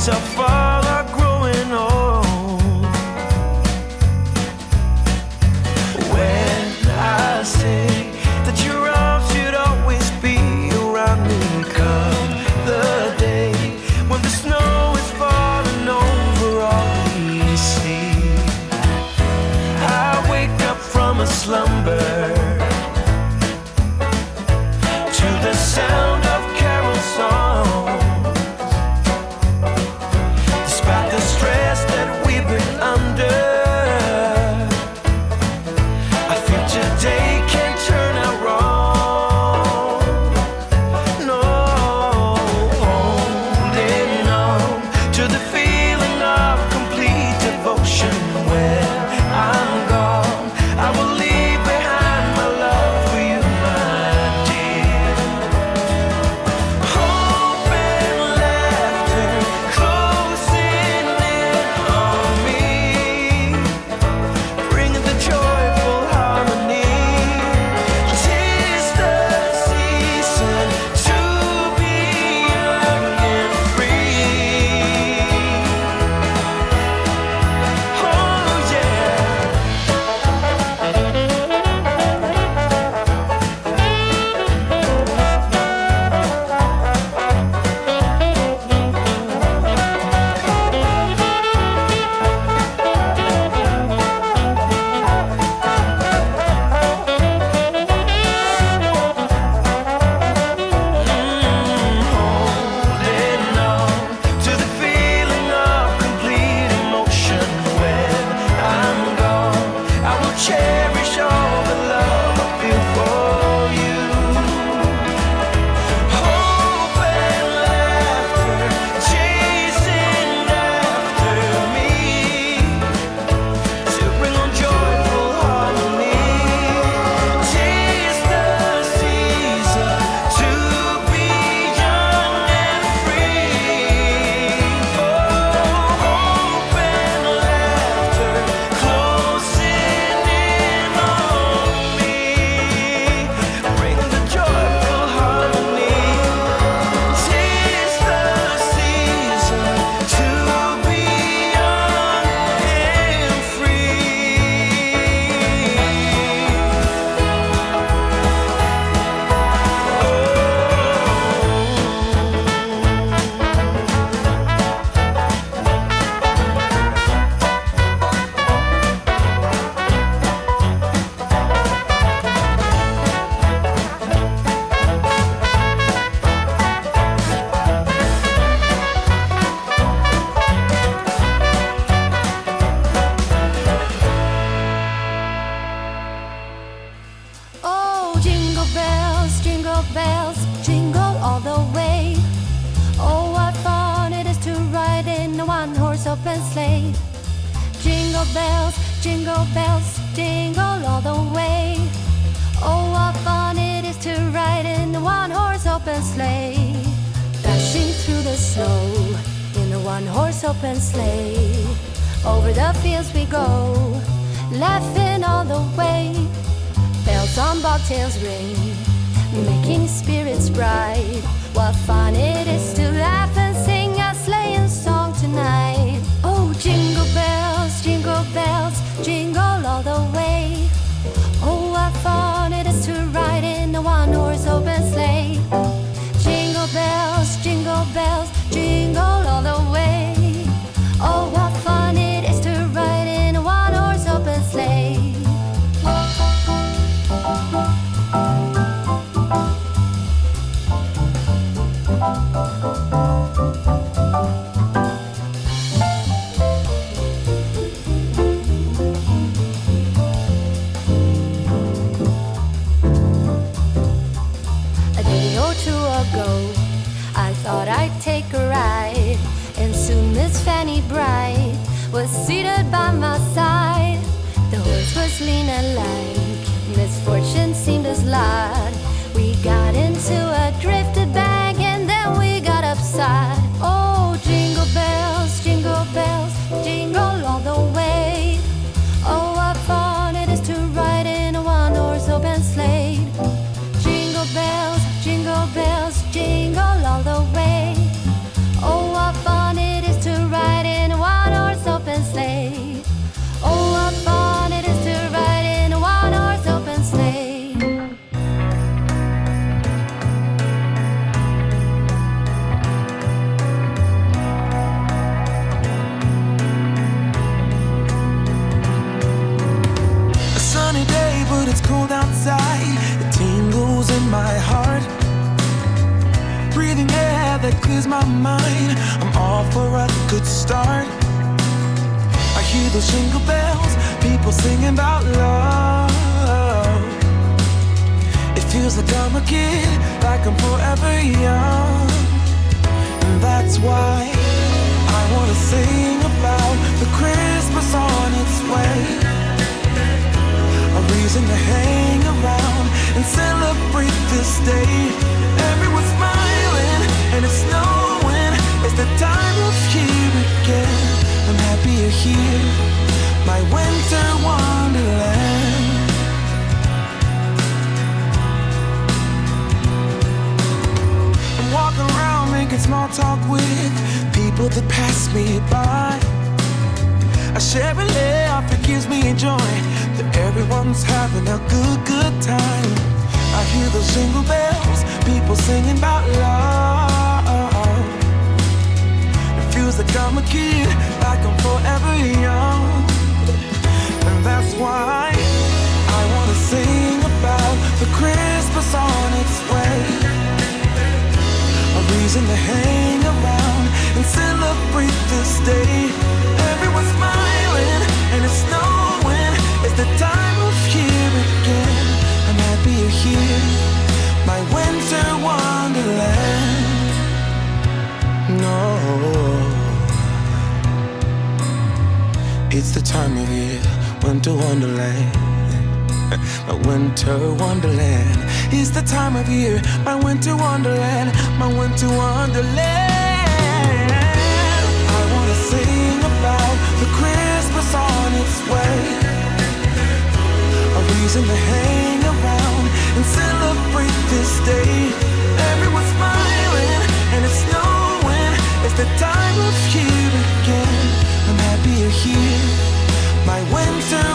so far are growing old. When I say that your arms should always be around me, come the day when the snow is falling over all we see. I wake up from a slumber to the sound of carol songs. Despite the stress that we've been under, I feel today can't turn out wrong. No, holding on to the feeling of complete devotion. When I'm gone, I will leave behind my love for you, my dear. Hope and laughter closing in on me, bringing the joyful harmony. 'Tis the season to be young and free. Oh yeah. Holding on to the feeling of complete emotion. When I'm gone, I will cherish all the love I feel for you. Hope and laughter chasing after me, to bring on joyful harmony. 'Tis the season to be young and free. Oh, hope and laughter closing in on me, bring the joyful harmony. 'Tis the season to be young and Oh, jingle bells, jingle all the way. Oh, what fun it is to ride in a one-horse open sleigh. Jingle bells, jingle all the way. Oh, what fun it is to ride in a one-horse open sleigh. Dashing through the snow in a one-horse open sleigh. Over the fields we go, laughing all the way. Bells on bobtails ring, making spirits bright. What fun it is to laugh and sing a sleighing song tonight. Oh, jingle bells, jingle all the way. Oh, what fun it is to ride in a one-horse open sleigh. Jingle bells, jingle all the way. Oh, what fun it is to ride in a one-horse open sleigh. A day or two ago, I thought I'd take a ride, and soon Miss Fanny Bright was seated by my side. The horse was lean and lank, misfortune seemed his lot. We got into a drifted bank, and then we got upside. Oh, jingle bells, jingle all the way. Oh, what fun it is to ride in a one-horse open sleigh. Jingle bells, jingle all the way. Oh, what fun it is when it's cold outside, it tingles in my heart. Breathing air that clears my mind, I'm all for a good start. I hear those jingle bells, people singing about love. It feels like I'm a kid, like I'm forever young. And that's why I wanna sing about the Christmas on its way. A reason to hang around and celebrate this day. Everyone's smiling and it's snowing. It's the time of year again. I'm happy you're here, my winter wonderland. I'm walking around making small talk with people that pass me by. I share a laugh, it gives me joy that everyone's having a good time. I hear those jingle bells, people singing about love. It feels like I'm a kid, like I'm forever young. And that's why I wanna sing about the Christmas on its way. A reason to hang around and celebrate this day. Everyone's smiling and it's snowing. It's the time of year again. I'm happy you're here, my winter wonderland. No, it's the time of year, winter wonderland. My winter wonderland. It's the time of year, my winter wonderland, my winter wonderland. I wanna sing about the Christmas on its way. A reason to hang around and celebrate this day. Everyone's smiling and it's snowing. It's the time of year again. I'm happy you're here, my winter